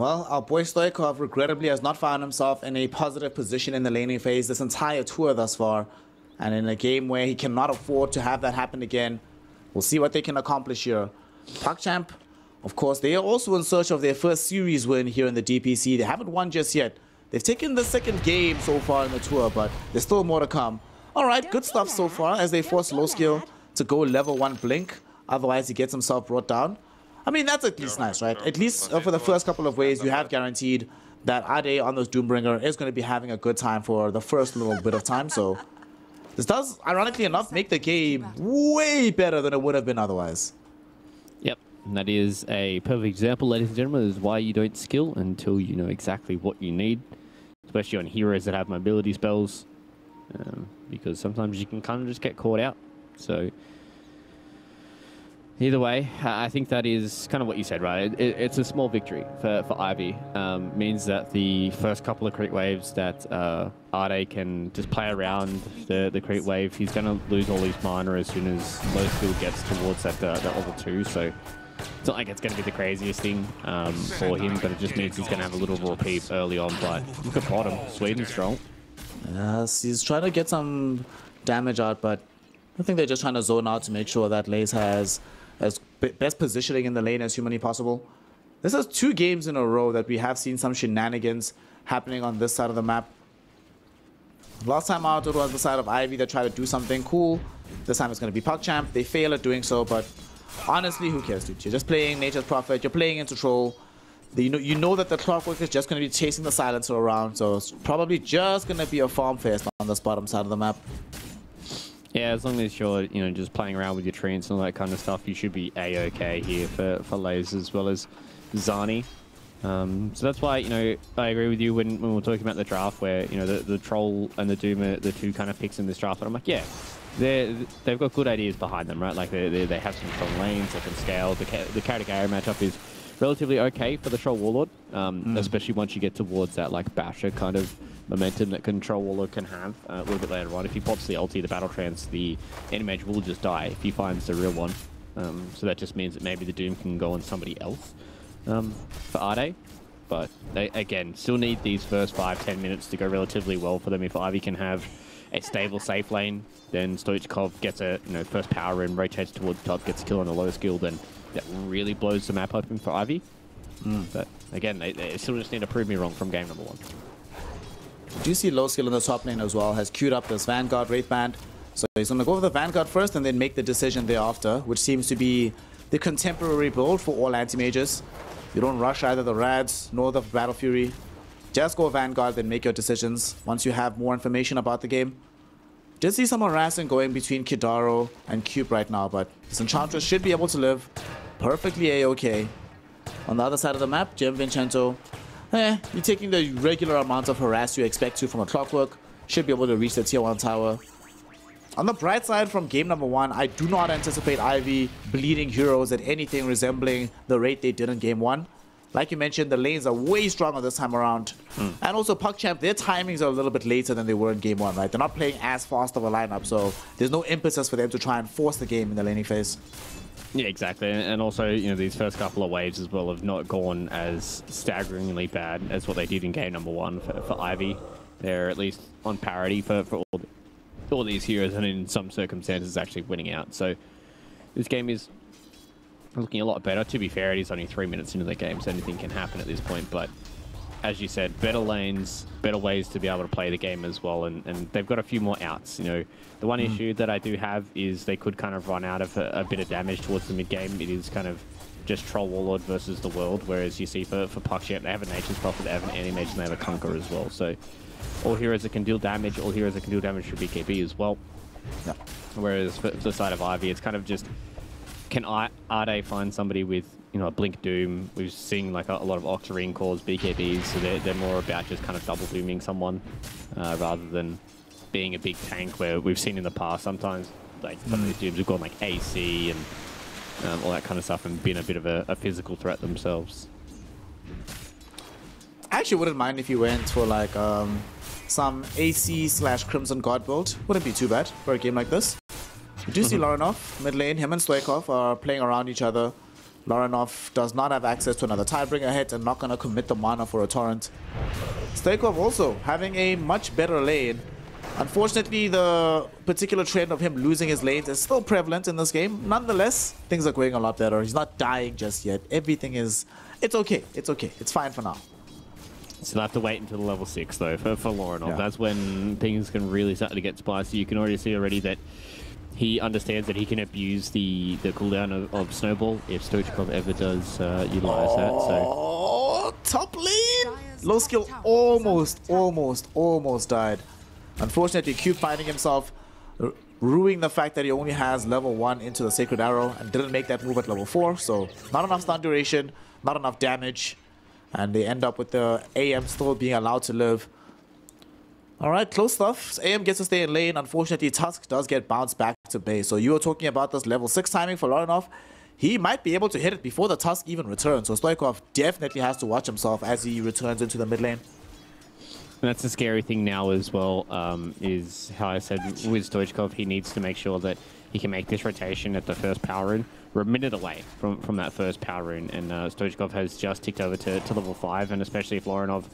Well, our boy Stoikov regrettably has not found himself in a positive position in the laning phase this entire tour thus far. And in a game where he cannot afford to have that happen again, we'll see what they can accomplish here. PuckChamp, of course, they are also in search of their first series win here in the DPC. They haven't won just yet. They've taken the second game so far in the tour, but there's still more to come. Alright, good stuff so far as they force low skill to go level 1 blink. Otherwise, he gets himself brought down. I mean, that's at least nice, right? At least for the first couple of waves, you have guaranteed that Ade on this Doombringer is going to be having a good time for the first little bit of time. So this does, ironically enough, make the game way better than it would have been otherwise. Yep, and that is a perfect example, ladies and gentlemen, is why you don't skill until you know exactly what you need, especially on heroes that have mobility spells, because sometimes you can kind of just get caught out. So either way, I think that is kind of what you said, right? It's a small victory for Ivy. Means that the first couple of crit waves that Ade can just play around the crit wave, he's going to lose all his mana as soon as low skill gets towards that level 2. So it's not like it's going to be the craziest thing for him, but it just means he's going to have a little raw peep early on. But look at bottom, Sweden's strong. Yes, he's trying to get some damage out, but I think they're just trying to zone out to make sure that Laze has as best positioning in the lane as humanly possible. This is 2 games in a row that we have seen some shenanigans happening on this side of the map. Last time out, it was the side of Ivy that tried to do something cool. This time it's going to be PuckChamp. They fail at doing so, but honestly, who cares, dude? You're just playing Nature's Prophet. You're playing into Troll. You know that the Clockwork is just going to be chasing the Silencer around, so it's probably just going to be a farm fest on this bottom side of the map. Yeah, as long as you're, just playing around with your treants and all that kind of stuff, you should be a-okay here for Laze as well as Zani. So that's why, I agree with you when we're talking about the draft where, the Troll and the Doom are the 2 kind of picks in this draft. But I'm like, yeah, they've got good ideas behind them, right? Like, they have some strong lanes, they can scale. The carry-to-carry matchup is relatively okay for the Troll Warlord, especially once you get towards that, like, Basher kind of momentum that Control Warlord can have a little bit later on. If he pops the ulti, the battle trance, the enemy mage will just die if he finds the real one. So that just means that maybe the Doom can go on somebody else for Ade. But they, again, still need these first 5-10 minutes to go relatively well for them. If Ivy can have a stable safe lane, then Stoichkov gets a first power in, rotates towards the top, gets a kill on a low skill, then that really blows the map open for Ivy. But again, they still just need to prove me wrong from game number 1. You do see low skill in the top lane as well, has queued up this Vanguard Wraith Band. So he's going to go for the Vanguard first and then make the decision thereafter, which seems to be the contemporary build for all anti-mages. You don't rush either the Rads nor the Battle Fury. Just go Vanguard, then make your decisions once you have more information about the game. Did see some harassing going between Kidaro and Cube right now, but this Enchantress should be able to live perfectly a-okay. On the other side of the map, Gem Vincenzo, you're taking the regular amount of harass you expect to from a Clockwork. Should be able to reach the tier 1 tower. On the bright side from game number 1, I do not anticipate Ivy bleeding heroes at anything resembling the rate they did in game 1. Like you mentioned, the lanes are way stronger this time around. And also PuckChamp, their timings are a little bit later than they were in game 1, right? They're not playing as fast of a lineup, so there's no impetus for them to try and force the game in the laning phase. Yeah, exactly. And also, these first couple of waves as well have not gone as staggeringly bad as what they did in game number 1 for Ivy. They're at least on parity for all these heroes, and in some circumstances actually winning out. So this game is looking a lot better. To be fair, it is only 3 minutes into the game, so anything can happen at this point. But as you said, better lanes, better ways to be able to play the game as well, and they've got a few more outs. The one issue that I do have is they could kind of run out of a bit of damage towards the mid game. It is kind of just Troll Warlord versus the world, whereas you see for PuckChamp, they have a Nature's Prophet, they have an Anti-Mage, and they have a Conqueror as well. So all heroes that can deal damage, all heroes that can deal damage for BKB as well. Yeah. Whereas for the side of Ivy, it's kind of just, can Ade find somebody with a Blink Doom? We've seen like a lot of Octarine cores, BKBs, so they're more about just kind of double dooming someone rather than being a big tank, where we've seen in the past sometimes like some of these Dooms have gone like AC and all that kind of stuff and been a bit of a physical threat themselves. I actually wouldn't mind if you went for like some AC/Crimson God build. Wouldn't be too bad for a game like this. You do see Laranov, mid lane, him and Stoikov are playing around each other. Lorinov does not have access to another Tidebringer hit and not going to commit the mana for a Torrent. Stoichkov also having a much better lane. Unfortunately, the particular trend of him losing his lanes is still prevalent in this game. Nonetheless, things are going a lot better. He's not dying just yet. Everything is... It's okay. It's okay. It's fine for now. Still have to wait until the level 6, though, for Lorinov. Yeah. That's when things can really start to get spicy. You can already see already that he understands that he can abuse the cooldown of Snowball if Stoichkov ever does utilize that. So top lane! Low skill almost died. Unfortunately, Cube finding himself ruining the fact that he only has level 1 into the Sacred Arrow and didn't make that move at level 4. So not enough stun duration, not enough damage. And they end up with the AM still being allowed to live. Alright, close stuff. AM gets to stay in lane. Unfortunately, Tusk does get bounced back to base. So you were talking about this level 6 timing for Lorinov. He might be able to hit it before the Tusk even returns. So Stoichkov definitely has to watch himself as he returns into the mid lane. And that's the scary thing now as well, is how I said with Stoichkov, he needs to make sure that he can make this rotation at the first power rune. We're a minute away from that first power rune, and Stoichkov has just ticked over to level 5, and especially if Lorinov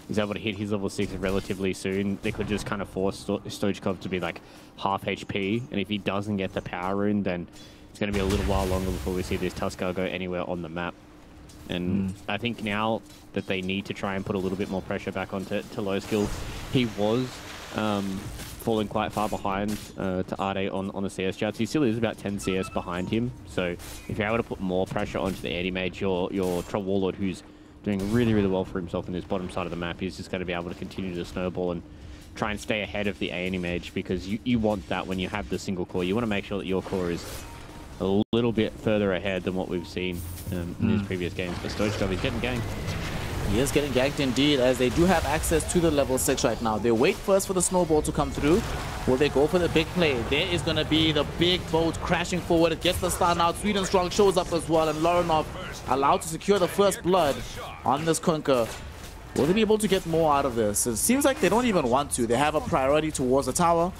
is able to hit his level 6 relatively soon, they could just kind of force Stoichkov to be like half HP, and if he doesn't get the power rune, then it's going to be a little while longer before we see this Tuskar go anywhere on the map. And I think now that they need to try and put a little bit more pressure back onto low skill. He was falling quite far behind to Ade on the CS charts. He still is about 10 CS behind him. So if you're able to put more pressure onto the anti-mage, your Troll Warlord, who's doing really, really well for himself in this bottom side of the map, is just going to be able to continue to snowball and try and stay ahead of the anti-mage, because you want that when you have the single core. You want to make sure that your core is a little bit further ahead than what we've seen in these previous games. But Stoichkov is getting ganked. He is getting ganked indeed, as they do have access to the level 6 right now. They wait first for the snowball to come through. Will they go for the big play? There is going to be the big boat crashing forward. It gets the stun out. Sweden Strong shows up as well, and Lorinov allowed to secure the first blood on this Kunker. Will they be able to get more out of this? It seems like they don't even want to. They have a priority towards the tower.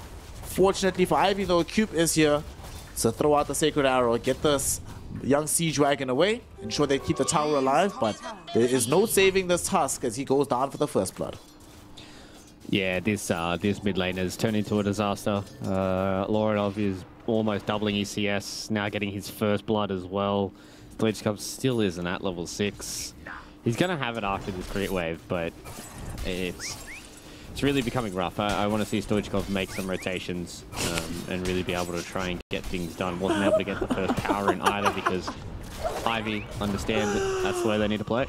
Fortunately for Ivy, though, Cube is here. So throw out the Sacred Arrow, get this young Siege Wagon away, ensure they keep the tower alive, but there is no saving this Tusk as he goes down for the first blood. Yeah, this mid lane has turned into a disaster. Lorinov is almost doubling his CS, now getting his first blood as well. Stoichkov still isn't at level 6. He's going to have it after this crit wave, but it's really becoming rough. I want to see Stoichkov make some rotations and really be able to try and get things done. Wasn't able to get the first power in either because Ivy understand that that's the way they need to play.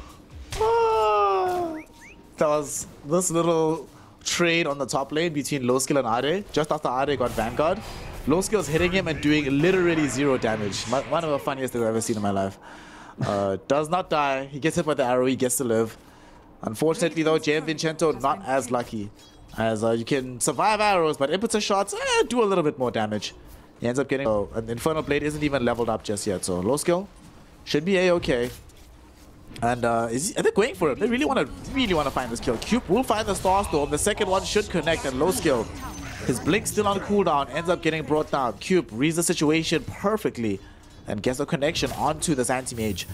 That was this little trade on the top lane between Low Skill and Ade. Just after Ade got Vanguard, Low Skill's hitting him and doing literally 0 damage. One of the funniest things I've ever seen in my life. Does not die. He gets hit by the arrow. He gets to live. Unfortunately, though, JM Vincento not as lucky, as you can survive arrows, but impetus shots do a little bit more damage. He ends up getting... an Infernal Blade isn't even leveled up just yet, so Low Skill should be A-okay. And are they going for it? They really want to find this kill. Cube will find the Star Storm. The second one should connect, and Low Skill, his blink still on cooldown, ends up getting brought down. Cube reads the situation perfectly and gets a connection onto this anti-mage.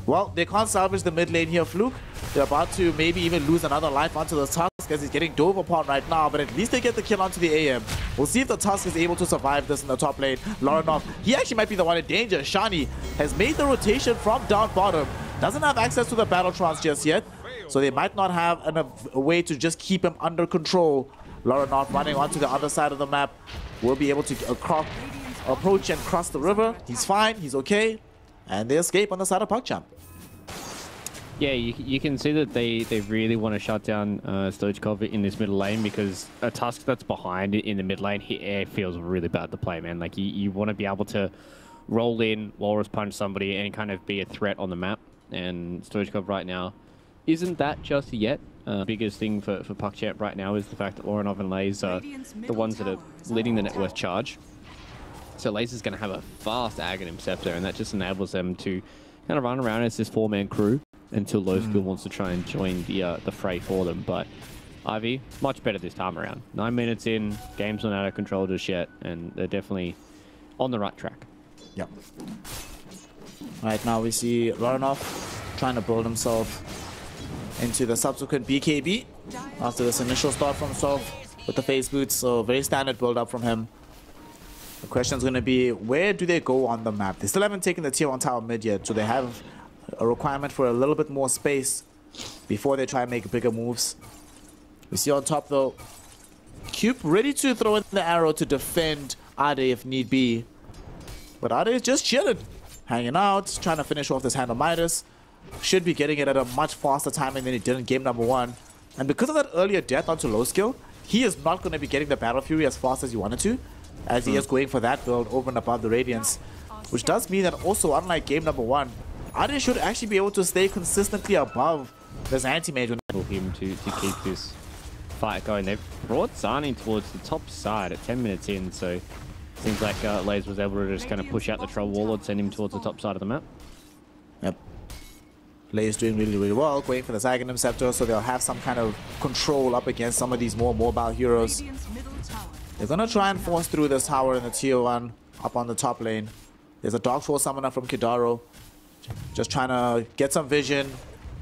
Well, they can't salvage the mid lane here, Fluke. They're about to maybe even lose another life onto the Tusk as he's getting dove upon right now, but at least they get the kill onto the AM. We'll see if the Tusk is able to survive this in the top lane. Lorinov, he actually might be the one in danger. Shani has made the rotation from down bottom. Doesn't have access to the battle trance just yet, so they might not have a way to just keep him under control. Lorinov running onto the other side of the map will be able to approach and cross the river. He's fine, he's okay. And they escape on the side of PuckChamp. Yeah, you can see that they really want to shut down Stoichkov in this middle lane, because a Tusk that's behind in the mid lane, it feels really bad to play, man. Like, you want to be able to roll in, Walrus punch somebody, and kind of be a threat on the map. And Stoichkov right now isn't that just yet. Biggest thing for PuckChamp right now is the fact that Lorinov and Lays are the ones that are leading the net worth charge. So Lace is going to have a fast Aghanim Scepter, and that just enables them to kind of run around as this 4-man crew until Low Skill wants to try and join the fray for them. But Ivy, much better this time around. 9 minutes in, game's not out of control just yet, and they're definitely on the right track. Yep. Right now we see Laranov trying to build himself into the subsequent BKB after this initial start from himself with the phase boots. So very standard build up from him. The question is going to be, where do they go on the map? They still haven't taken the tier 1 tower mid yet, so they have a requirement for a little bit more space before they try and make bigger moves. We see on top though, Cube ready to throw in the arrow to defend Ade if need be. But Ade is just chilling, hanging out, trying to finish off this hand of Midas. Should be getting it at a much faster timing than he did in game number 1. And because of that earlier death onto low skill, he is not going to be getting the Battle Fury as fast as he wanted to, as he is going for that build over and above the Radiance. Which does mean that also, unlike game number 1, Ade should actually be able to stay consistently above this anti-mage. For him to keep this fight going. They've brought Zani towards the top side at 10 minutes in, so seems like Laze was able to just kind of push out the Troll Warlord, send him towards the top side of the map. Yep. Laze doing really, really well, going for the Aghanim Scepter, so they'll have some kind of control up against some of these more mobile heroes. They're going to try and force through this tower in the tier 1 up on the top lane. There's a Dark Troll Summoner from Kidaro, just trying to get some vision,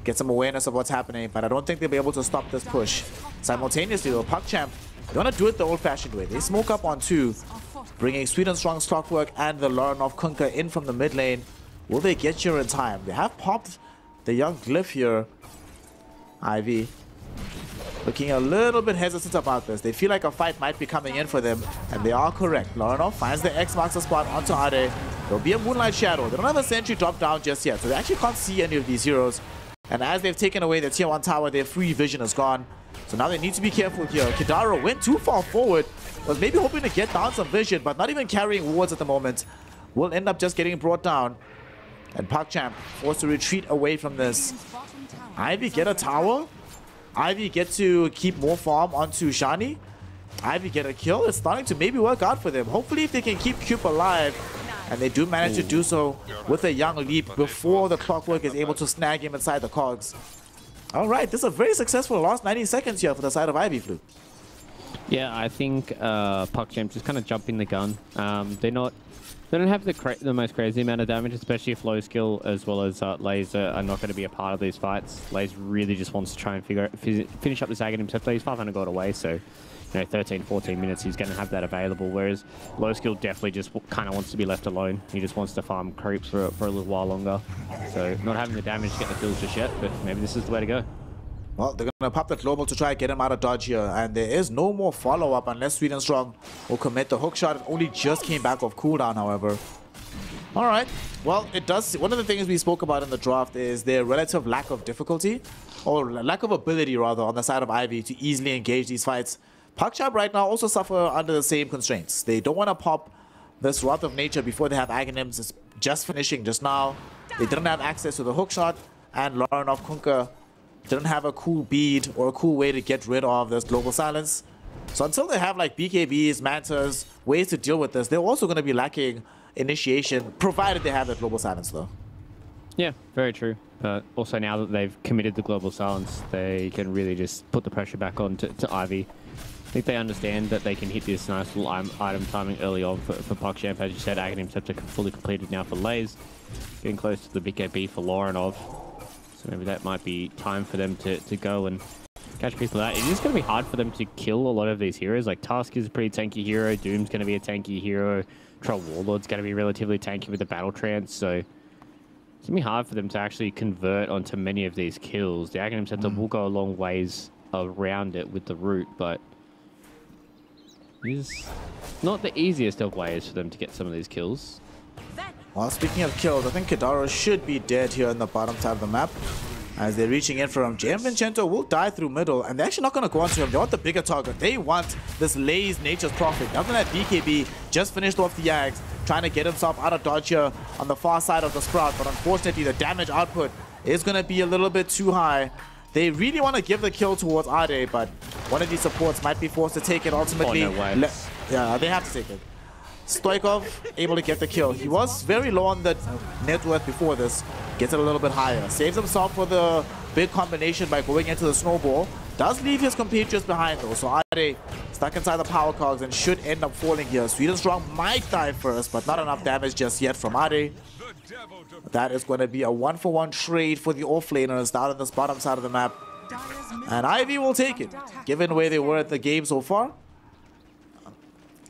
get some awareness of what's happening, but I don't think they'll be able to stop this push. Simultaneously though, PuckChamp, they want to do it the old-fashioned way. They smoke up on 2, bringing Sweet and Strong's Clockwork and the Laranov Kunkka in from the mid lane. Will they get here in time? They have popped the young Glyph here. Ivy looking a little bit hesitant about this. They feel like a fight might be coming in for them, and they are correct. Laranov finds the X marks the spot onto Ade. There'll be a Moonlight Shadow. They don't have a sentry drop down just yet, so they actually can't see any of these heroes. And as they've taken away the tier 1 tower, their free vision is gone. So now they need to be careful here. Kidaro went too far forward, was maybe hoping to get down some vision, but not even carrying wards at the moment. Will end up just getting brought down. And PuckChamp forced to retreat away from this. Ivy get a tower. Ivy get to keep more farm onto Shani. Ivy get a kill. It's starting to maybe work out for them. Hopefully if they can keep Cube alive, and they do manage to do so with a young leap before the Clockwork is able to snag him inside the cogs. Alright, this is a very successful last 90 seconds here for the side of Ivy Flu. Yeah, I think PuckChamp just kind of jumping the gun. They don't have the most crazy amount of damage, especially if low skill as well as Laze are not going to be a part of these fights. Laze really just wants to try and finish up this Aghanim Scepter. He's 500 gold away, so 13, 14 minutes he's going to have that available, whereas low skill definitely just kind of wants to be left alone. He just wants to farm creeps for a little while longer. So not having the damage to get the kills just yet, but maybe this is the way to go. Well, they're going to pop the global to try and get him out of dodge here, and there is no more follow-up unless Sweet and Strong will commit the hook shot. It only just came back off cooldown, however. Alright, well, it does. One of the things we spoke about in the draft is their relative lack of difficulty, or lack of ability rather, on the side of Ivy to easily engage these fights. PuckChamp right now also suffer under the same constraints. They don't want to pop this Wrath of Nature before they have Aghanims. It's just finishing just now. They didn't have access to the hook shot, and Laranov Kunkka didn't have a cool bead or a cool way to get rid of this global silence. So until they have like BKBs, Mantas, ways to deal with this, they're also going to be lacking initiation, provided they have that global silence though. Yeah, very true. But also now that they've committed the global silence, they can really just put the pressure back on to Ivy. I think they understand that they can hit this nice little item timing early on for PuckChamp. As you said, Aghanim Scepter fully completed now for Laze. Getting close to the BKB for Laranov. So maybe that might be time for them to go and catch people out. It is going to be hard for them to kill a lot of these heroes. Like Tusk is a pretty tanky hero. Doom's going to be a tanky hero. Troll Warlord's going to be relatively tanky with the Battle Trance. So it's going to be hard for them to actually convert onto many of these kills. The Aghanim Scepter will go a long ways around it with the root, but it's not the easiest of ways for them to get some of these kills. Well, speaking of kills, I think Kidaro should be dead here in the bottom side of the map. As they're reaching in for him, JM Vincento will die through middle, and they're actually not going to go onto him. They want the bigger target. They want this Laze Nature's Prophet. Nothing that BKB just finished off the Yags, trying to get himself out of dodge here on the far side of the Sprout, but unfortunately the damage output is going to be a little bit too high. They really want to give the kill towards Ade, but one of these supports might be forced to take it ultimately. Oh, no way. Yeah, they have to take it. Stoikov able to get the kill. He was very low on the net worth before this. Gets it a little bit higher. Saves himself for the big combination by going into the snowball. Does leave his compatriots behind though. So Ade stuck inside the power cogs and should end up falling here. Sweet and Strong might die first, but not enough damage just yet from Ade. That is going to be a 1-for-1 trade for the offlaners down on this bottom side of the map. And Ivy will take it, given where they were at the game so far.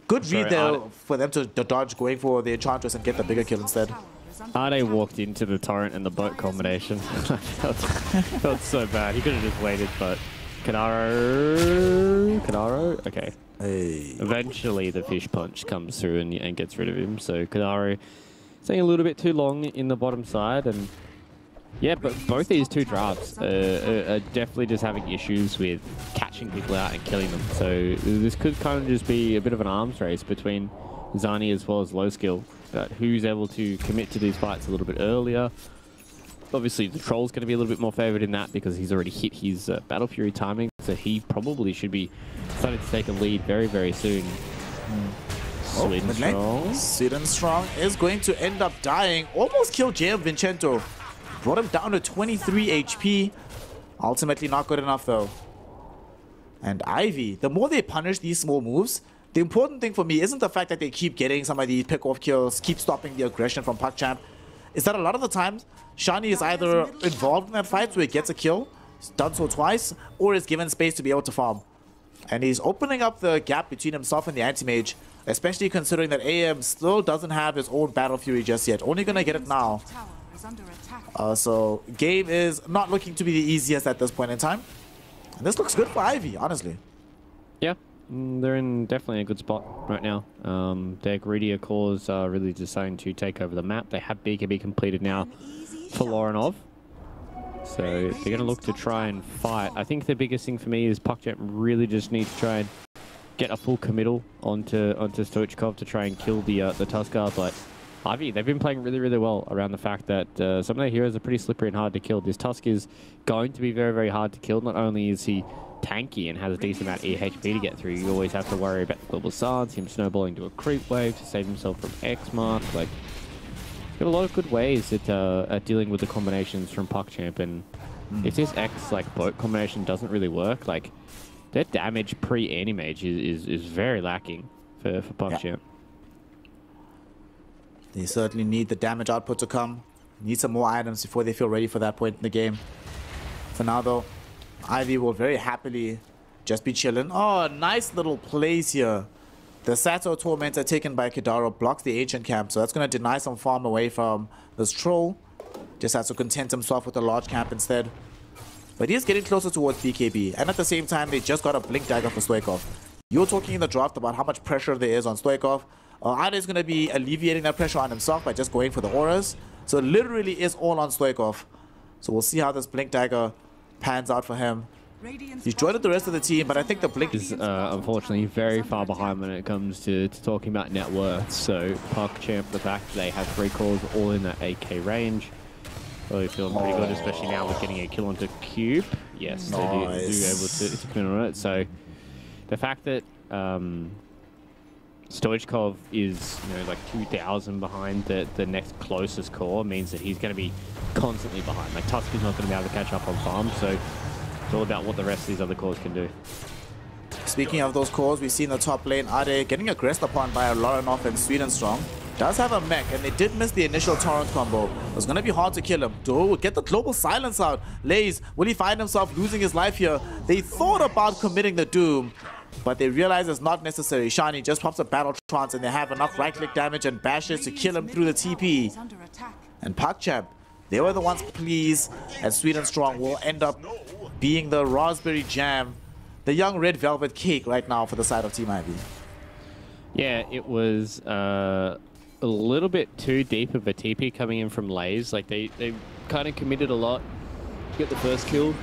Good read there for them to dodge going for the Enchantress and get the bigger kill instead. Ade walked into the torrent and the boat combination. felt so bad. He could have just waited, but Kadaro? Okay. Hey. Eventually the fish punch comes through and gets rid of him. So Kadaro staying a little bit too long in the bottom side. And yeah, but both these two drafts are definitely just having issues with catching people out and killing them. So this could kind of just be a bit of an arms race between Zani as well as Low Skill. Who's able to commit to these fights a little bit earlier. Obviously, the Troll's going to be a little bit more favored in that because he's already hit his Battle Fury timing, so he probably should be starting to take a lead very, very soon. Sweet and Strong. Sweet and Strong is going to end up dying. Almost killed J. Vincento. Brought him down to 23 HP. Ultimately not good enough though. And Ivy, the more they punish these small moves, the important thing for me isn't the fact that they keep getting some of these pick-off kills, keep stopping the aggression from PuckChamp. Is that a lot of the times, Shani is either involved in that fight where he gets a kill, he's done so twice, or is given space to be able to farm. And he's opening up the gap between himself and the anti-mage, especially considering that AM still doesn't have his own Battle Fury just yet. Only gonna get it now. So game is not looking to be the easiest at this point in time. And this looks good for Ivy, honestly. Yeah. They're in definitely a good spot right now. Their greedier cores are really deciding to take over the map. They have BKB completed now for Loranov. So they're going to look to try and fight. I think the biggest thing for me is PuckChamp really just needs to try and get a full committal onto Stoichkov to try and kill the Tuskar. But Ivy, they've been playing really, really well around the fact that some of their heroes are pretty slippery and hard to kill. This Tusk is going to be very, very hard to kill. Not only is he tanky and has a decent amount of EHP to get through, you always have to worry about the global SARs, him snowballing to a creep wave to save himself from X mark. Like, he's got a lot of good ways at dealing with the combinations from PuckChamp. And if this X like boat combination doesn't really work, like their damage pre-Animage is very lacking for PuckChamp. Yeah. They certainly need the damage output to come. Need some more items before they feel ready for that point in the game. For now though, Ivy will very happily just be chilling. Oh, nice little plays here. The Sato Tormentor taken by Kidaro blocks the Ancient Camp, so that's going to deny some farm away from this Troll. Just has to content himself with a large camp instead. But he is getting closer towards BKB, and at the same time, they just got a Blink Dagger for Stoichkov. You were talking in the draft about how much pressure there is on Stoichkov. Ida is going to be alleviating that pressure on himself by just going for the auras. So it literally is all on Stoichkov. So we'll see how this Blink Dagger pans out for him. He's joined with the rest of the team, but I think the Blink is unfortunately very far behind when it comes to talking about net worth. So PuckChamp, the fact that they have 3 cores all in that 8k range, really feeling pretty good, especially now with getting a kill onto Cube. Yes, they do able to commit on it. So the fact that Stoichkov is, like 2,000 behind the next closest core means that he's going to be constantly behind. Like Tusk is not going to be able to catch up on farm, so it's all about what the rest of these other cores can do. Speaking of those cores, we see in the top lane, Ade getting aggressed upon by a Loranov and Sweet and Strong. Does have a mech, and they did miss the initial Torrent combo. It was going to be hard to kill him. Dude, get the global silence out. Laze, will he find himself losing his life here? They thought about committing the Doom, but they realize it's not necessary. Shani just pops a Battle Trance, and they have enough right-click damage and bashes to kill him through the TP. And PuckChamp, they were the ones pleased, and Sweet and Strong will end up being the Raspberry Jam, the young red velvet cake right now for the side of Team Ivy. Yeah, it was a little bit too deep of a TP coming in from Laze. Like they kind of committed a lot to get the first kill,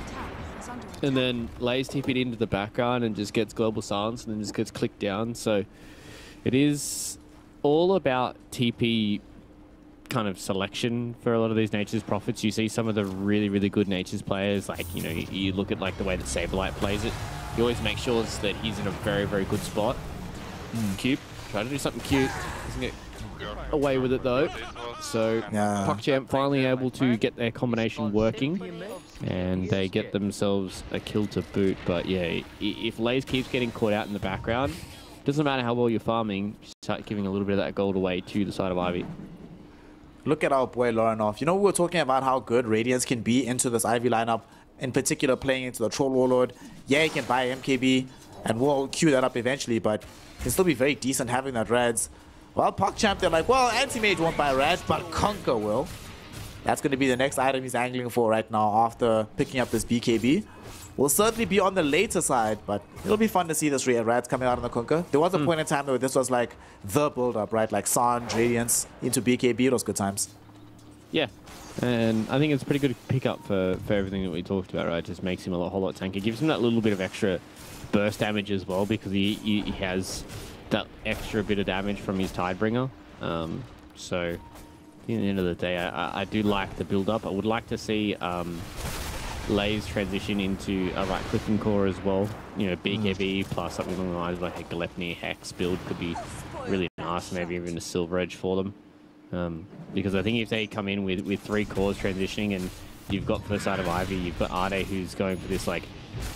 and then Laze TP'd into the background and just gets global silence and then just gets clicked down. So it is all about TP kind of selection for a lot of these Nature's Prophets. You see some of the really, really good Nature's players, like, you look at like the way that Saberlight plays it. He always makes sure that he's in a very, very good spot. Cute. Try to do something cute. Doesn't get away with it though. So PuckChamp finally able to get their combination working, and they get themselves a kill to boot. But yeah, if Laze keeps getting caught out in the background, doesn't matter how well you're farming, start giving a little bit of that gold away to the side of Ivy. Look at our boy Loranov. You know, we were talking about how good Radiance can be into this Ivy lineup, in particular playing into the Troll Warlord. Yeah, he can buy MKB, and we'll queue that up eventually, but can still be very decent having that Rads. Well, PuckChamp, they're like, well, Anti-Mage won't buy Rads, but Conquer will. That's going to be the next item he's angling for right now after picking up this BKB. Will certainly be on the later side, but it'll be fun to see this Rads coming out on the Conquer. There was a point in time where this was like the build-up, right? Like Sanj, Radiance into BKB. It was good times. Yeah, and I think it's a pretty good pickup for everything that we talked about, right? Just makes him a whole lot tankier. Gives him that little bit of extra burst damage as well, because he has that extra bit of damage from his Tidebringer. So at the end of the day, I do like the build-up. I would like to see Lay's transition into a right clicking core as well. You know, BKB plus something along the lines of like a Glepnir Hex build could be really nice. Maybe even a Silver Edge for them. Because I think if they come in with 3 cores transitioning, and you've got for the side of Ivy, you've got Ade who's going for this like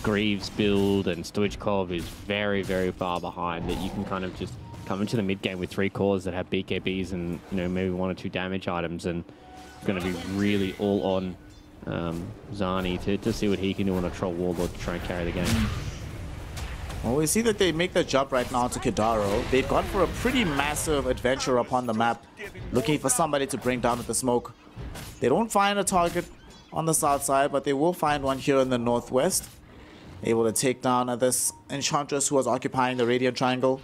Greaves build, and Stoichkov is very, very far behind, that you can kind of just come into the mid game with 3 cores that have BKBs and, you know, maybe 1 or 2 damage items, and it's going to be really all on Zani to see what he can do on a Troll Warlord to try and carry the game. Well, we see that they make the jump right now to Kidaro. They've gone for a pretty massive adventure upon the map, looking for somebody to bring down with the smoke. They don't find a target on the south side, but they will find one here in the northwest. Able to take down this Enchantress who was occupying the Radiant Triangle.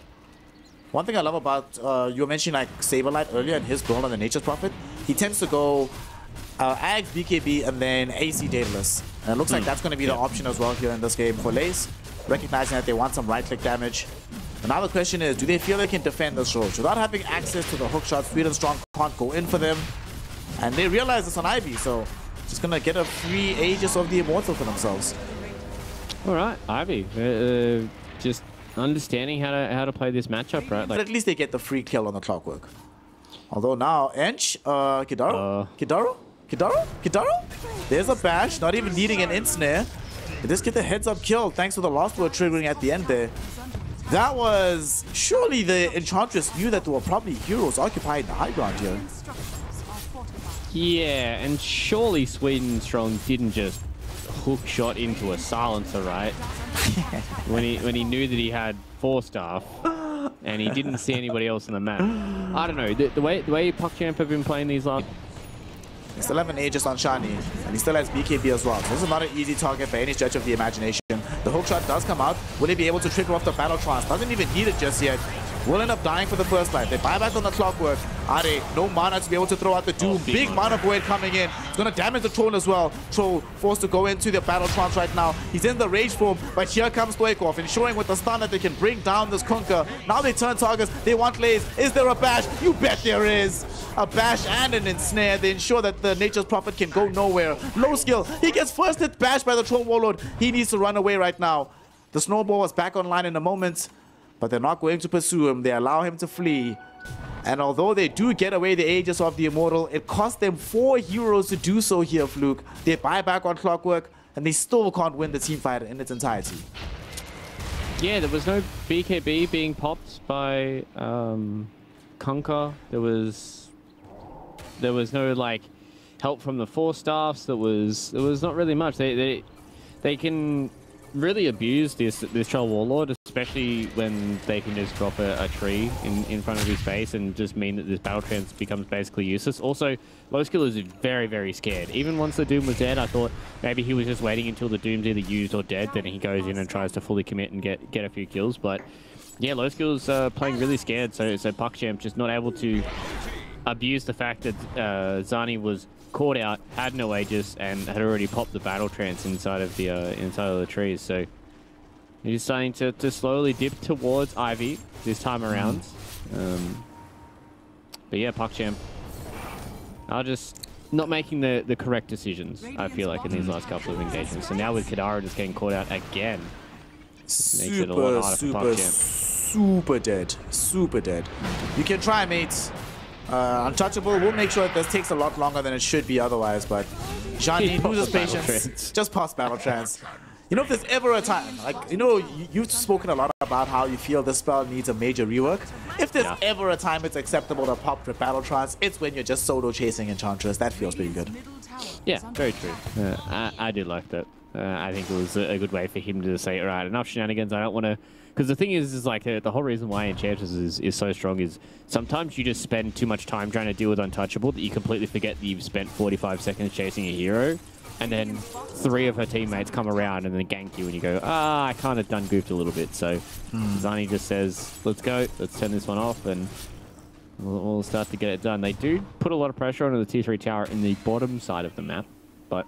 One thing I love about, you were mentioning like Saberlight earlier and his build on the Nature's Prophet. He tends to go Ags, BKB, and then AC Daedalus. And it looks like that's going to be the option as well here in this game for Lace, recognizing that they want some right-click damage. Now the question is, do they feel they can defend this roach? Without having access to the hook shot, Sweet and Strong can't go in for them. And they realize it's on Ivy, so just going to get a free Aegis of the Immortal for themselves. All right, Ivy. Just understanding how to play this matchup, right? Like, but at least they get the free kill on the Clockwork. Although now, Kidaro? There's a bash, not even needing an ensnare. They just get the heads-up kill thanks to the Lost Word triggering at the end there. That was... Surely the Enchantress knew that there were probably heroes occupying the high ground here. Yeah, and surely Sweet and Strong didn't just hook shot into a silencer, right? when he knew that he had 4 staff and he didn't see anybody else on the map. I don't know, the way PuckChamp have been playing these last... He still have an Aegis on Shani, and he still has BKB as well. So this is not an easy target by any stretch of the imagination. The hookshot does come out. Will he be able to trigger off the Battle Trance? Doesn't even need it just yet. Will end up dying for the first life. They buy back on the Clockwork. Ade, no mana to be able to throw out the Doom. Big mana void coming in. It's going to damage the Troll as well. Troll forced to go into the Battle Trance right now. He's in the Rage form, but here comes Stoichkov, ensuring with the stun that they can bring down this Conquer. Now they turn targets. They want Lays. Is there a bash? You bet there is. A bash and an ensnare. They ensure that the Nature's Prophet can go nowhere. Low skill. He gets first hit bashed by the Troll Warlord. He needs to run away right now. The Snowball was back online in a moment, but they're not going to pursue him. They allow him to flee. And although they do get away the Aegis of the Immortal, it cost them 4 heroes to do so here, Fluke. They buy back on Clockwork, and they still can't win the team fight in its entirety. Yeah, there was no BKB being popped by Conquer. There was no like help from the 4 staffs. There was not really much. They can really abuse this Troll Warlord, especially when they can just drop a tree in front of his face and just mean that this Battle Trance becomes basically useless. Also, Low Skill is very, very scared. Even once the Doom was dead, I thought maybe he was just waiting until the Doom's either used or dead, then he goes in and tries to fully commit and get a few kills. But yeah, Low Skill's playing really scared, so PuckChamp just not able to abuse the fact that Zani was caught out, had no Aegis, and had already popped the Battle Trance inside of the trees. So he's starting to slowly dip towards Ivy this time around. But yeah, PuckChamp are just not making the correct decisions, I feel like, in these last couple of engagements. So now with Kidara just getting caught out again, makes it a lot harder for PuckChamp. Super dead. You can try, mates. Untouchable will make sure that this takes a lot longer than it should be otherwise, but Johnny loses patience. Just past Battle Trance. You know, if there's ever a time, like, you know, you've spoken a lot about how you feel this spell needs a major rework. If there's ever a time it's acceptable to pop for Battle Trance, it's when you're just solo chasing Enchantress. That feels pretty good. Yeah, very true. I did like that. I think it was a good way for him to say, all right, enough shenanigans. I don't want to... Because the thing is like the whole reason why Enchantress is so strong is sometimes you just spend too much time trying to deal with Untouchable that you completely forget that you've spent 45 seconds chasing a hero, and then 3 of her teammates come around and then gank you and you go, I kind of done goofed a little bit. So Zani just says, let's go, let's turn this one off, and we'll start to get it done. They do put a lot of pressure onto the T3 tower in the bottom side of the map, but...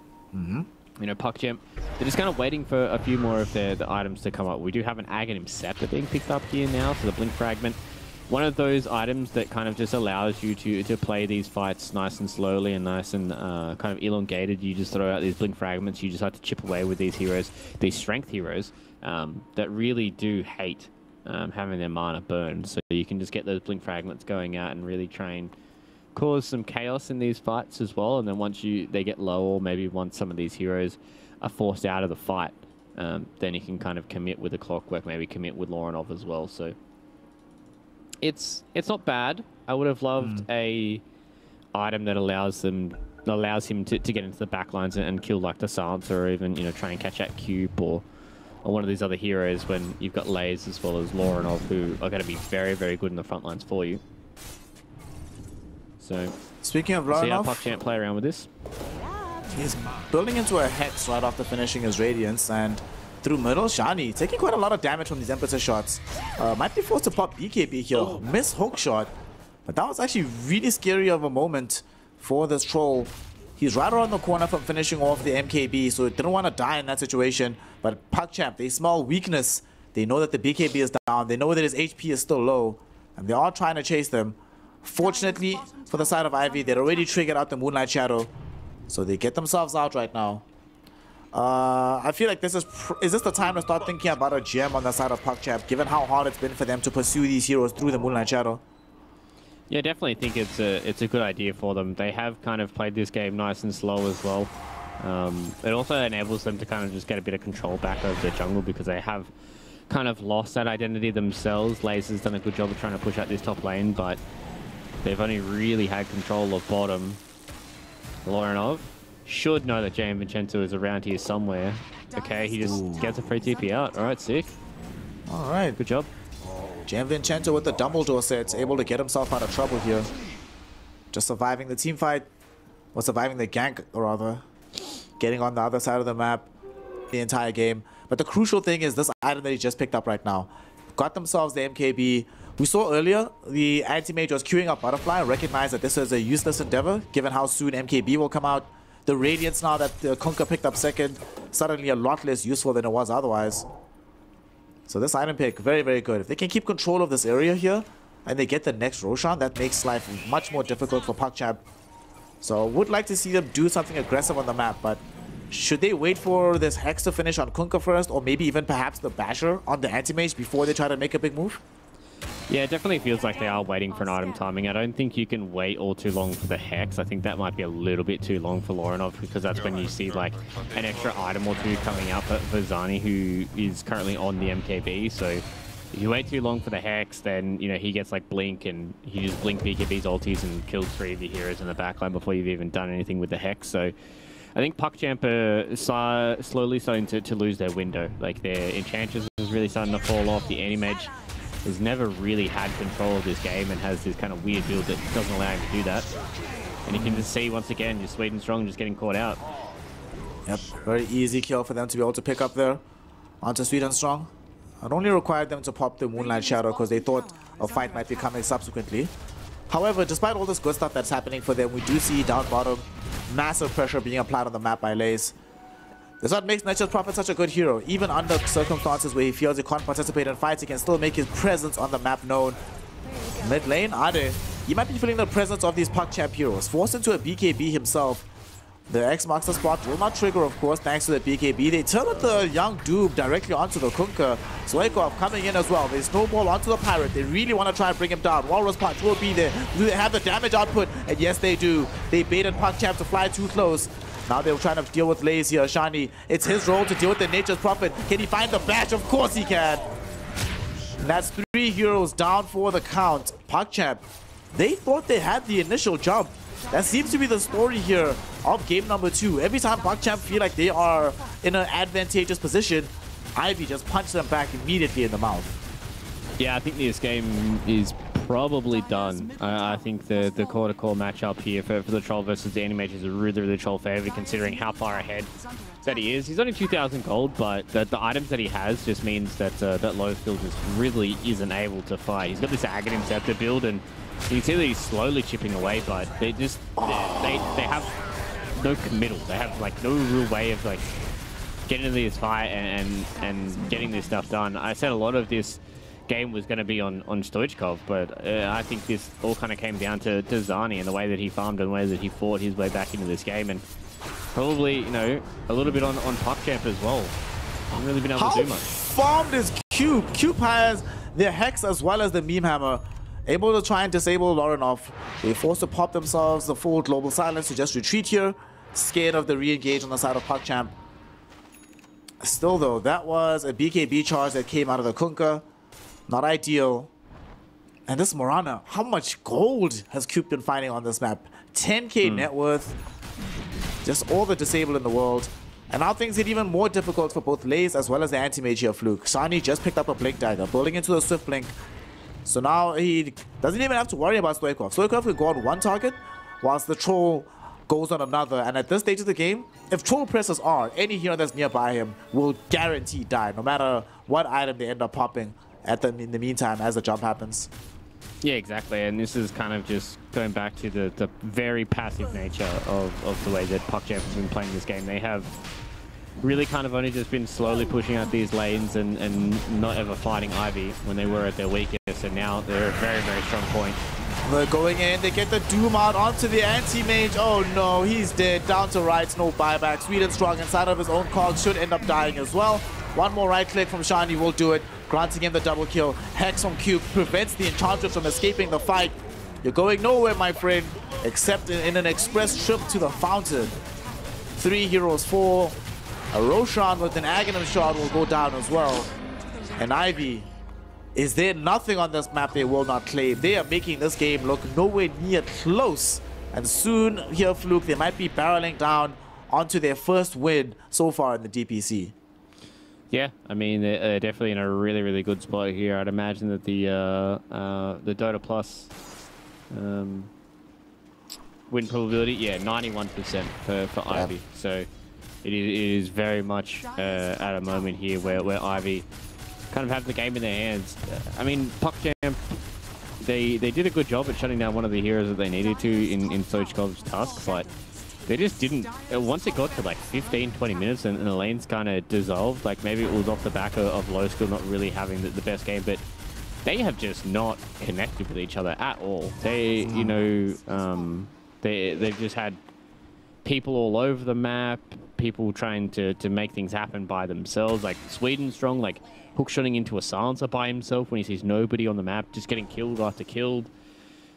You know, PuckChamp, they're just kind of waiting for a few more of the items to come up. We do have an Aghanim Scepter being picked up here now, so the Blink Fragment. One of those items that kind of just allows you to play these fights nice and slowly and nice and kind of elongated. You just throw out these Blink Fragments, you just have to chip away with these heroes, these strength heroes, that really do hate having their mana burned. So you can just get those Blink Fragments going out and really try and cause some chaos in these fights as well, and then once they get low, or maybe once some of these heroes are forced out of the fight, then you can kind of commit with the Clockwork, maybe commit with Lorinov as well. So it's not bad. I would have loved a item that allows him to get into the backlines and kill like the Silencer, or even try and catch that Cube or one of these other heroes when you've got Lays as well as Lorinov, who are going to be very, very good in the front lines for you. So, speaking of Lorinov, see how PuckChamp play around with this. He's building into a Hex right after finishing his Radiance, and through middle, Shani taking quite a lot of damage from these Impetus shots. Might be forced to pop BKB here. Miss hook shot, but that was actually really scary of a moment for this troll. He's right around the corner from finishing off the MKB, so he didn't want to die in that situation. But PuckChamp, they smell weakness. They know that the BKB is down. They know that his HP is still low, and they are trying to chase them. Fortunately, for the side of Ivy, they'd already triggered out the Moonlight Shadow, so they get themselves out right now. I feel like this is this the time to start thinking about a gem on the side of PuckChamp, given how hard it's been for them to pursue these heroes through the Moonlight Shadow? Yeah, definitely think it's a good idea for them. They have kind of played this game nice and slow as well. It also enables them to kind of just get a bit of control back over the jungle, because they have kind of lost that identity themselves. Laser's done a good job of trying to push out this top lane, but they've only really had control of bottom. Lorinov should know that Jam Vincenzo is around here somewhere. Okay, he just gets a free TP out. All right, sick. All right. Good job. Jam Vincenzo with the Dumbledore set, able to get himself out of trouble here. Just surviving the team fight, or surviving the gank, rather. Getting on the other side of the map the entire game. But the crucial thing is this item that he just picked up right now. Got themselves the MKB. We saw earlier the anti-mage was queuing up Butterfly, recognized that this is a useless endeavor given how soon MKB will come out. The Radiance now that the Kunkka picked up second, suddenly a lot less useful than it was otherwise. So this item pick, very, very good. If they can keep control of this area here and they get the next Roshan, that makes life much more difficult for PuckChamp. So would like to see them do something aggressive on the map, but should they wait for this Hex to finish on Kunkka first, or maybe even perhaps the Basher on the anti-mage before they try to make a big move? Yeah, it definitely feels like they are waiting for an item timing. I don't think you can wait all too long for the Hex. I think that might be a little bit too long for Lorinov, because that's when you see like an extra item or two coming out for Zani, who is currently on the MKB. So if you wait too long for the Hex, then he gets like Blink, and he just Blink BKB's ultis and kills 3 of the heroes in the backline before you've even done anything with the Hex. So I think PuckChamp are slowly starting to lose their window. Like their Enchantress is really starting to fall off. The Anti-Mage has never really had control of this game and has this kind of weird build that doesn't allow him to do that. And you can just see once again, just Sweet and Strong just getting caught out. Yep, very easy kill for them to be able to pick up there onto Sweet and Strong. It only required them to pop the Moonlight Shadow because they thought a fight might be coming subsequently. However, despite all this good stuff that's happening for them, we do see down bottom massive pressure being applied on the map by Lays. That's what makes Nature's Prophet such a good hero. Even under circumstances where he feels he can't participate in fights, he can still make his presence on the map known. Mid lane, Ade, he might be feeling the presence of these PuckChamp heroes. Forced into a BKB himself. The X marks the spot, will not trigger of course thanks to the BKB. They turn with the young Doob directly onto the Kunkka. Zoikov coming in as well. They snowball onto the Pirate. They really want to try and bring him down. Walrus Punch will be there. Do they have the damage output? And yes they do. They baited PuckChamp to fly too close. Now they're trying to deal with Lays here. Shani, it's his role to deal with the Nature's Prophet. Can he find the bash? Of course he can. And that's 3 heroes down for the count. PuckChamp, they thought they had the initial jump. That seems to be the story here of game number 2. Every time PuckChamp feel like they are in an advantageous position, Ivy just punched them back immediately in the mouth. Yeah, I think this game is probably done. I think the core-to-core matchup here for the Troll versus the Animage is a really Troll favorite, considering how far ahead that he is. He's only 2,000 gold, but the items that he has just means that that low skill just really isn't able to fight. He's got this Aghanim Scepter build, and you can see that he's slowly chipping away, but they just they have no committal. They have like no real way of like getting into this fight and getting this stuff done. I said a lot of this game was going to be on Stoichkov, but I think this all kind of came down to Zani and the way that he farmed and the way that he fought his way back into this game, and probably, you know, a little bit on PuckChamp as well. Hasn't really been able to do much. Farmed is Cube. Cube has their Hex as well as the Meme Hammer, able to try and disable Lorinov. They're forced to pop themselves the full global silence to just retreat here, scared of the re-engage on the side of PuckChamp. Still though, that was a BKB charge that came out of the Kunkka. Not ideal. And this Morana, how much gold has Cube been finding on this map? 10k net worth. Just all the disabled in the world. And now things get even more difficult for both Lays as well as the anti-mage here, Fluke. Shani just picked up a Blink Dagger, building into the Swift Blink. So now he doesn't even have to worry about Stoichkov. Stoichkov can go on one target, whilst the Troll goes on another. And at this stage of the game, if Troll presses R, any hero that's nearby him will guarantee die, no matter what item they end up popping in the meantime as the jump happens. Yeah, exactly. And this is kind of just going back to the very passive nature of the way that PuckChamp has been playing this game. They have really kind of only just been slowly pushing out these lanes and not ever fighting Ivy when they were at their weakest, and now they're a very strong point. They're going in, they get the Doom out onto the anti-mage. Oh no, he's dead. Down to rights, no buyback. Sweet and Strong inside of his own cog should end up dying as well. One more right click from Shani will do it, granting him the double kill. Hex from Cube prevents the Enchantress from escaping the fight. You're going nowhere, my friend, except in an express trip to the fountain. 3 heroes fall. A Roshan with an Aghanim shot will go down as well. And Ivy, is there nothing on this map they will not claim? They are making this game look nowhere near close. And soon, here, Fluke, they might be barreling down onto their first win so far in the DPC. Yeah, I mean, they're definitely in a really good spot here. I'd imagine that the Dota Plus win probability, yeah, 91% for Ivy. So it is very much at a moment here where Ivy kind of have the game in their hands. I mean, PuckChamp, they did a good job at shutting down one of the heroes that they needed to in Stoichkov's task, but they just didn't. Once it got to like 15-20 minutes and the lanes kind of dissolved, like maybe it was off the back of low skill not really having the best game, but they have just not connected with each other at all. They, you know, they've just had people all over the map, people trying to make things happen by themselves, like Sweden Strong, like hookshotting into a silencer by himself when he sees nobody on the map, just getting killed after killed.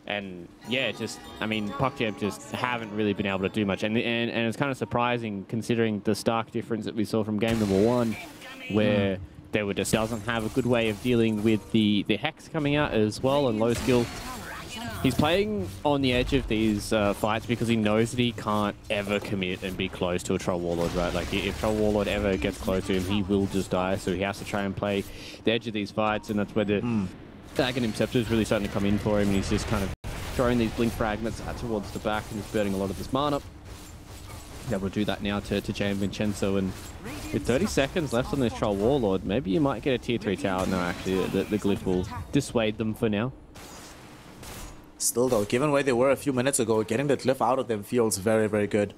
And yeah, just, I mean, PuckChamp just haven't really been able to do much. And it's kind of surprising considering the stark difference that we saw from game number 1, where Dewa just doesn't have a good way of dealing with the Hex coming out as well and low skill. He's playing on the edge of these fights because he knows that he can't ever commit and be close to a Troll Warlord, right? Like, if Troll Warlord ever gets close to him, he will just die. So he has to try and play the edge of these fights, and that's where the Aghanim Scepter is really starting to come in for him, and he's just kind of throwing these blink fragments out towards the back and just burning a lot of this mana. He's able to do that now to Jay and Vincenzo, and with 30 seconds left on this Troll Warlord, maybe you might get a tier 3 tower. No, actually, the glyph will dissuade them for now. Still though, given where they were a few minutes ago, getting the glyph out of them feels very good.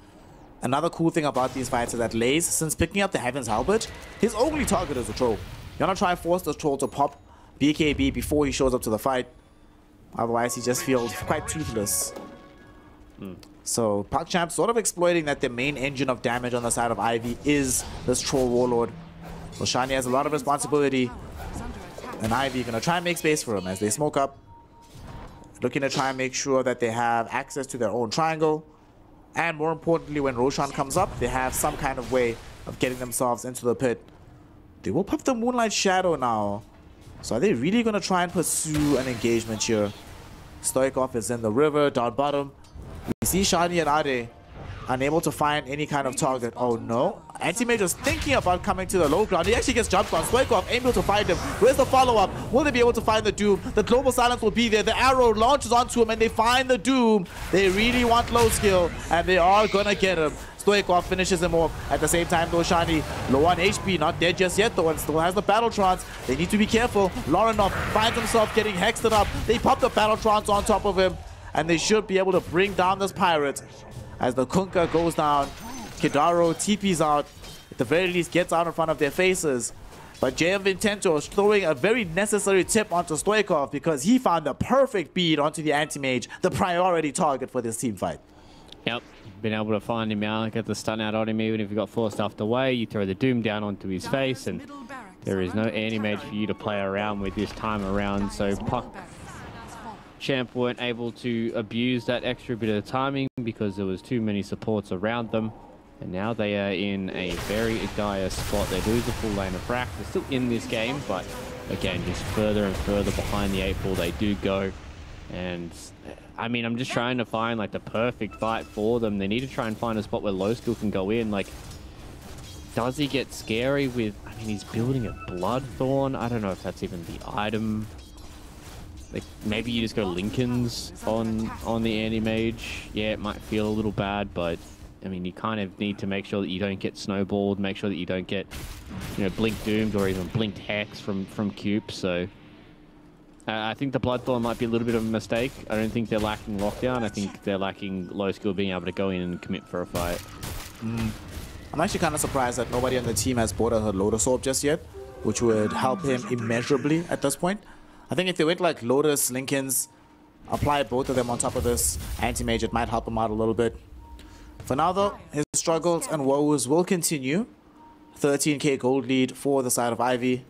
Another cool thing about these fights is that Lays, since picking up the Heaven's Halberd, his only target is the Troll. You're not trying to force the Troll to pop BKB before he shows up to the fight. Otherwise, he just feels quite toothless. So PuckChamp sort of exploiting that the main engine of damage on the side of Ivy is this Troll Warlord. So Shani has a lot of responsibility, and Ivy gonna try and make space for him as they smoke up. Looking to try and make sure that they have access to their own triangle. And more importantly, when Roshan comes up, they have some kind of way of getting themselves into the pit. They will pop the Moonlight Shadow now. So are they really going to try and pursue an engagement here? Stoikov is in the river, down bottom. We see Shani and Ade unable to find any kind of target. Oh no. Anti-Mage is thinking about coming to the low ground. He actually gets jumped on. Stoikov able to find him. Where's the follow-up? Will they be able to find the Doom? The global silence will be there. The arrow launches onto him and they find the Doom. They really want low skill and they are gonna get him. Stoikov finishes him off. At the same time though, Shani low on HP, not dead just yet though, and still has the Battle Trance. They need to be careful. Lorinov finds himself getting hexed up. They pop the Battle Trance on top of him and they should be able to bring down this pirate. As the Kunkka goes down, Kidaro TP's out, at the very least gets out in front of their faces. But JM Vincento is throwing a very necessary tip onto Stoikov because he found the perfect bead onto the Anti-Mage, the priority target for this team fight. Yep, been able to find him out, get the stun out on him, even if he got forced off the way. You throw the Doom down onto his face and there is no Anti-Mage for you to play around with this time around. So PuckChamp weren't able to abuse that extra bit of timing because there was too many supports around them. And now they are in a very dire spot. They lose a full lane of frac. They're still in this game, but again, just further and further behind the 8 ball they do go. And I mean, I'm just trying to find like the perfect fight for them. They need to try and find a spot where low skill can go in. Like, does he get scary with, I mean, he's building a Bloodthorn. I don't know if that's even the item. Like, maybe you just go Lincolns on the Anti-Mage. Yeah, it might feel a little bad, but I mean, you kind of need to make sure that you don't get snowballed, make sure that you don't get, you know, blink doomed or even blinked hex from Cube. So I think the Bloodthorn might be a little bit of a mistake. I don't think they're lacking lockdown. I think they're lacking low skill being able to go in and commit for a fight. I'm actually kind of surprised that nobody on the team has bought a Lotus Orb just yet, which would help him immeasurably at this point. I think if they went like Lotus, Lincolns, apply both of them on top of this Anti-Mage, it might help him out a little bit. For now though, his struggles and woes will continue. 13k gold lead for the side of Ivy.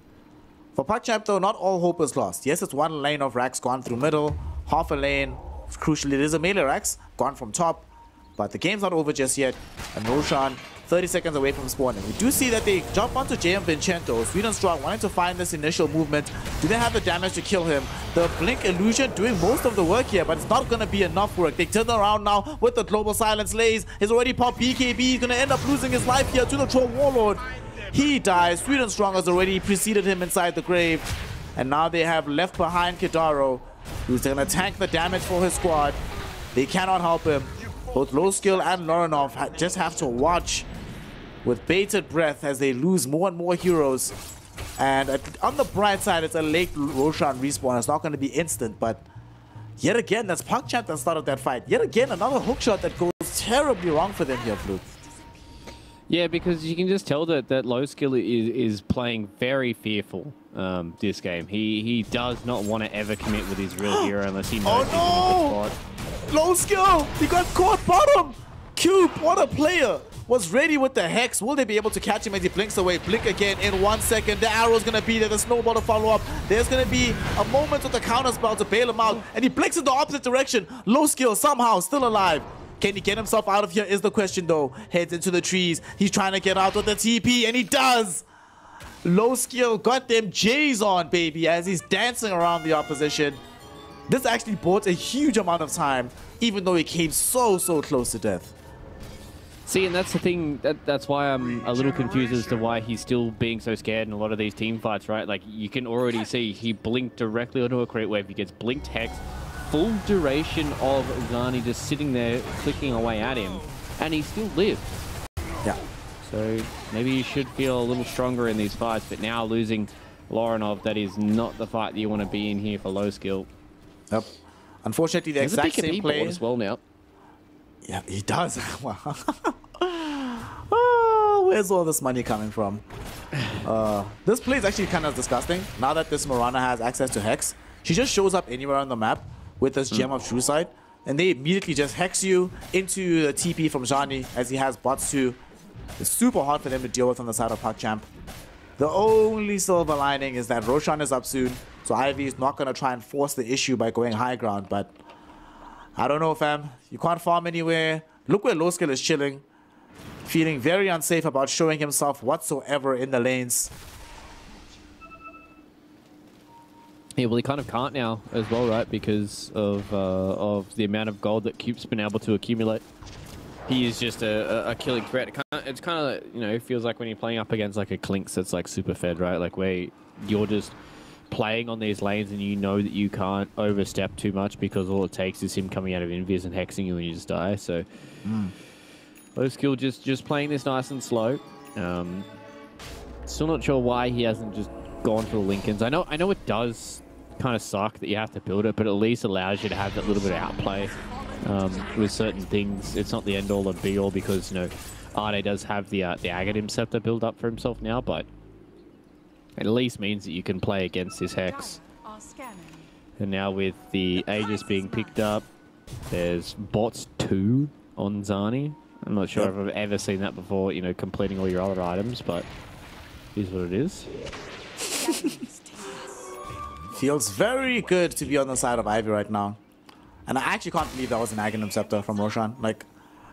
For PuckChamp though, not all hope is lost. Yes, it's one lane of racks gone through middle, half a lane, crucially it is a melee racks, gone from top. But the game's not over just yet, and Roshan 30 seconds away from spawning. We do see that they jump onto JM Vincento. Sweden Strong wanting to find this initial movement. Do they have the damage to kill him? The Blink Illusion doing most of the work here, but it's not going to be enough work. They turn around now with the Global Silence. Lays has already popped BKB. He's going to end up losing his life here to the Troll Warlord. He dies. Sweden Strong has already preceded him inside the grave. And now they have left behind Kidaro, who's going to tank the damage for his squad. They cannot help him. Both Low Skill and Lorinov just have to watch with bated breath as they lose more and more heroes. And on the bright side, it's a late Roshan respawn. It's not going to be instant, but yet again, that's PuckChamp that started that fight. Yet again, another hookshot that goes terribly wrong for them here, Fluke. Yeah, because you can just tell that Low Skill is playing very fearful this game. He does not want to ever commit with his real hero unless he knows he's in a good spot. Low Skill! He got caught bottom! Cube, what a player! Was ready with the Hex. Will they be able to catch him as he blinks away? Blink again in 1 second. The arrow's going to be there. The snowball to follow up. There's going to be a moment with the counter spell to bail him out. And he blinks in the opposite direction. Low Skill somehow still alive. Can he get himself out of here is the question though. Heads into the trees. He's trying to get out with the TP and he does. Low Skill got them J's on, baby, as he's dancing around the opposition. This actually bought a huge amount of time, even though he came so close to death. See, and that's the thing, that's why I'm a little confused as to why he's still being so scared in a lot of these team fights, right? Like, you can already see he blinked directly onto a creep wave. He gets blinked Hex, full duration of Uzani just sitting there clicking away at him, and he still lived. Yeah. So maybe you should feel a little stronger in these fights, but now losing Lorinov, that is not the fight that you want to be in here for Low Skill. Yep. Unfortunately, the exact same play as well now. Yeah, he does. Oh, where's all this money coming from? This play is actually kind of disgusting. Now that this Mirana has access to Hex, she just shows up anywhere on the map with this Gem of True Sight, and they immediately just Hex you into the TP from Zhani as he has bots too. It's super hard for them to deal with on the side of PuckChamp. The only silver lining is that Roshan is up soon, so Ivy is not going to try and force the issue by going high ground, but I don't know, fam. You can't farm anywhere. Look where Low Skill is chilling. Feeling very unsafe about showing himself whatsoever in the lanes. Yeah, well, he kind of can't now as well, right? Because of the amount of gold that Cube's been able to accumulate. He is just a killing threat. It's kind of, you know, it feels like when you're playing up against like a Clinks that's like super fed, right? Like where you're just playing on these lanes and you know that you can't overstep too much because all it takes is him coming out of invis and hexing you and you just die. So low skill just playing this nice and slow. Still not sure why he hasn't just gone for the Lincolns. I know it does kind of suck that you have to build it, but at least allows you to have that little bit of outplay with certain things. It's not the end all and be all because, you know, Arde does have the Aghanim scepter build up for himself now, but it at least means that you can play against this Hex. And now with the Aegis being picked up, there's bots 2 on Zani. I'm not sure if I've ever seen that before, you know, completing all your other items, but here's what it is. Feels very good to be on the side of Ivy right now. And I actually can't believe that was an Aghanim Scepter from Roshan. Like,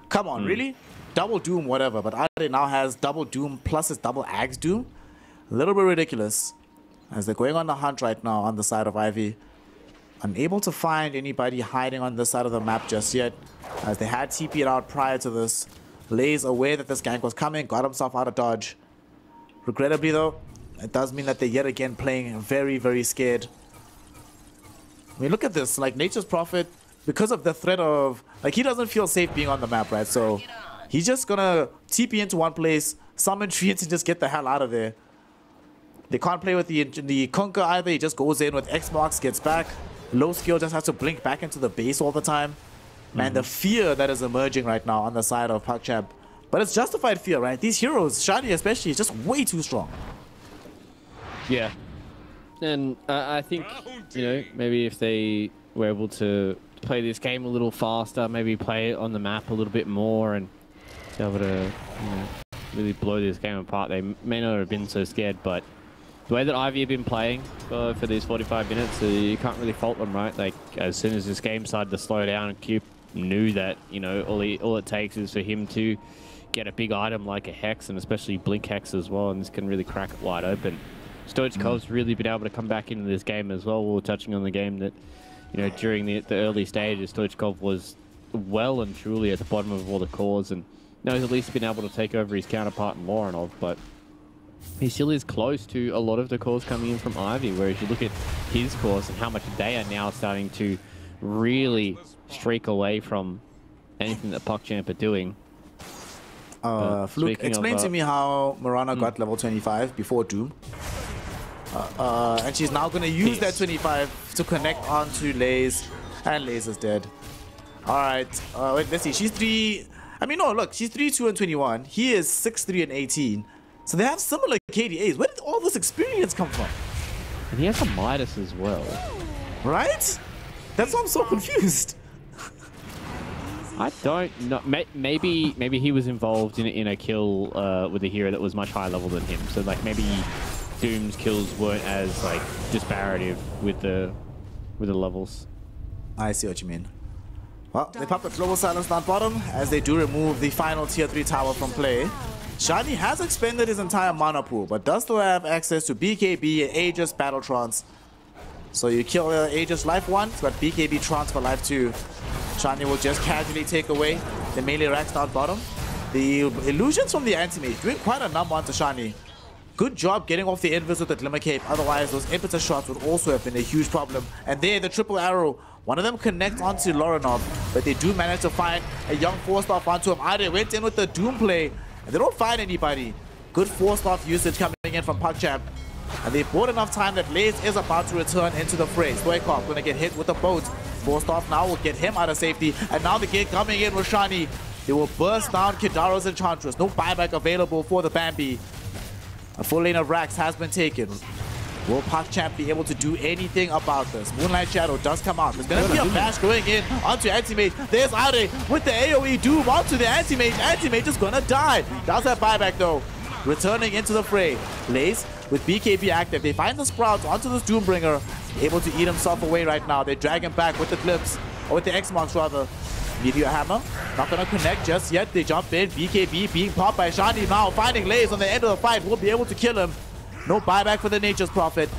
come on, really? Double Doom, whatever, but Ade now has double Doom plus his double Axe Doom. A little bit ridiculous. As they're going on the hunt right now on the side of Ivy. Unable to find anybody hiding on this side of the map just yet. As they had TP'd out prior to this. Lays aware that this gank was coming, got himself out of dodge. Regrettably though, it does mean that they're yet again playing very, very scared. I mean, look at this. Like, Nature's Prophet, because of the threat of... Like, he doesn't feel safe being on the map, right? So, he's just gonna TP into one place, summon treants, and just get the hell out of there. They can't play with the Conquer either. He just goes in with X marks, gets back. Low skill just has to blink back into the base all the time. Man, the fear that is emerging right now on the side of PuckChamp. But it's justified fear, right? These heroes, Shani especially, is just way too strong. Yeah. And I think, you know, maybe if they were able to play this game a little faster, maybe play it on the map a little bit more and be able to, you know, really blow this game apart, they may not have been so scared. But the way that Ivy have been playing for these 45 minutes, you can't really fault them, right? Like, as soon as this game started to slow down, Cube knew that, you know, all it takes is for him to get a big item like a Hex, and especially Blink Hex as well, and this can really crack it wide open. Stoichkov's really been able to come back into this game as well. We were touching on the game that, you know, during the early stages, Stoichkov was well and truly at the bottom of all the cores, and now he's at least been able to take over his counterpart in Loranov, but he still is close to a lot of the cores coming in from Ivy, whereas you look at his cores and how much they are now starting to really streak away from anything that PuckChamp are doing. Fluke, explain to me how Mirana got level 25 before Doom. And she's now going to use that 25 to connect onto Laze, and Laze is dead. Alright, wait, let's see. She's 3... I mean, no, look, she's 3-2 and 21. He is 6-3 and 18. So they have similar KDAs. Where did all this experience come from? And he has a Midas as well. Right? That's why I'm so confused. I don't know. Maybe he was involved in a kill with a hero that was much higher level than him. So like maybe Doom's kills weren't as like disparative with the levels. I see what you mean. Well, they pop the global silence down bottom as they do remove the final tier 3 tower from play. Shani has expended his entire mana pool, but does still have access to BKB and Aegis Battle Trance. So you kill Aegis life 1, but BKB Trance for life 2. Shani will just casually take away the melee racks down bottom. The illusions from the anti-mage doing quite a number onto Shani. Good job getting off the invis with the Glimmer Cape, otherwise those impetus shots would also have been a huge problem. And there, the triple arrow. One of them connects onto Loranov, but they do manage to find a young Force-Staff onto him. Ade went in with the Doom play, and they don't find anybody. Good Force-Staff usage coming in from PuckChamp. And they bought enough time that Laze is about to return into the fray. Stoikov gonna get hit with the boat. Force-Staff now will get him out of safety, and now the gate coming in with Shani. They will burst down Kidaro's Enchantress. No buyback available for the Bambi. A full lane of racks has been taken. Will PuckChamp be able to do anything about this? Moonlight Shadow does come out. There's going to be a bash going in onto Anti-Mage. There's Ade with the AoE Doom onto the Anti-Mage. Anti-Mage is going to die. Does have buyback though. Returning into the fray. Lace with BKB active. They find the Sprouts onto this Doombringer. Able to eat himself away right now. They drag him back with the Clips. Or with the X-Marks rather. Meteor Hammer. Not going to connect just yet. They jump in. BKB being popped by Shani now. Finding Lace on the end of the fight. Will be able to kill him. No buyback for the Nature's Prophet.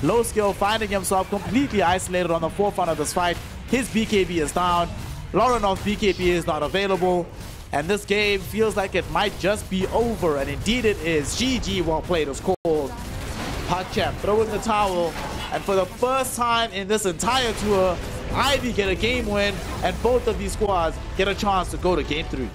Low Skill finding himself completely isolated on the forefront of this fight. His BKB is down. Laurenov's BKB is not available. And this game feels like it might just be over. And indeed it is. GG, well played is called. PuckChamp throwing the towel. And for the first time in this entire tour, Ivy get a game win. And both of these squads get a chance to go to game 3.